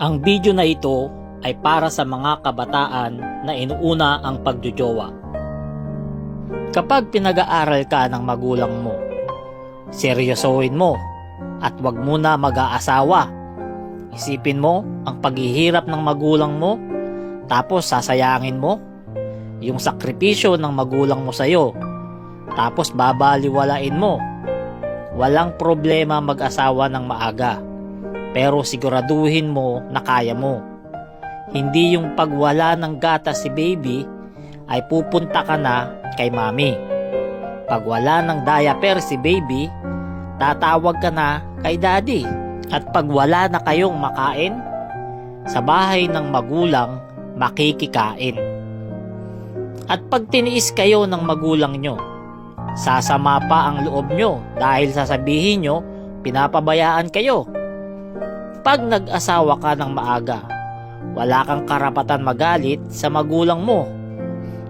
Ang video na ito ay para sa mga kabataan na inuuna ang pagjojowa. Kapag pinag-aaral ka ng magulang mo, seryosohin mo at wag muna mag-aasawa. Isipin mo ang paghihirap ng magulang mo, tapos sasayangin mo yung sakripisyo ng magulang mo sa'yo, tapos babaliwalain mo. Walang problema mag-asawa ng maaga, pero siguraduhin mo na kaya mo. Hindi yung pagwala ng gatas si baby ay pupunta ka na kay mami. Pag wala ng diaper si baby, tatawag ka na kay daddy. At pag wala na kayong makain, sa bahay ng magulang makikikain. At pag tiniis kayo ng magulang nyo, sasama pa ang loob nyo dahil sasabihin nyo pinapabayaan kayo. Pag nag-asawa ka ng maaga, wala kang karapatan magalit sa magulang mo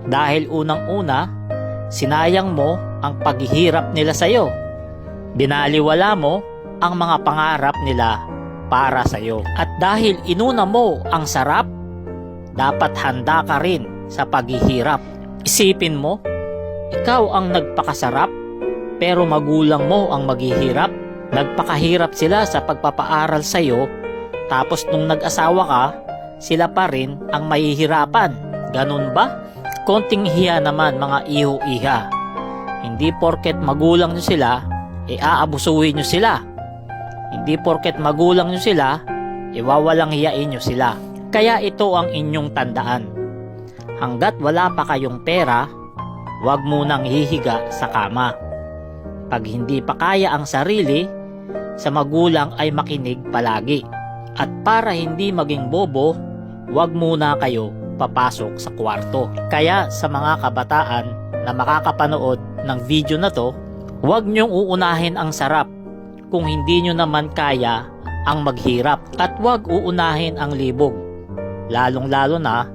dahil unang-una, sinayang mo ang paghihirap nila sa'yo. Binaliwala mo ang mga pangarap nila para sa'yo. At dahil inuna mo ang sarap, dapat handa ka rin sa paghihirap. Isipin mo, ikaw ang nagpakasarap pero magulang mo ang maghihirap. Nagpakahirap sila sa pagpapaaral sa'yo, tapos nung nag-asawa ka, sila pa rin ang mahihirapan. Ganun ba? Konting hiya naman mga iho-iha. Hindi porket magulang nyo sila, aabusuhin nyo sila. Hindi porket magulang nyo sila, iwawalang hiyain nyo sila. Kaya ito ang inyong tandaan. Hanggat wala pa kayong pera, huwag munang hihiga sa kama. Pag hindi pa kaya ang sarili, sa magulang ay makinig palagi. At para hindi maging bobo, huwag muna kayo papasok sa kwarto. Kaya sa mga kabataan na makakapanood ng video na to, huwag nyong uunahin ang sarap kung hindi nyo naman kaya ang maghirap. At huwag uunahin ang libog, lalong-lalo na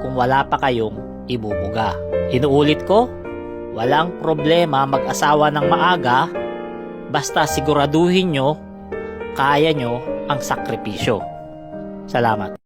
kung wala pa kayong ibubuga. Inuulit ko, walang problema mag-asawa ng maaga, basta siguraduhin nyo kaya nyo ang sakripisyo. Salamat.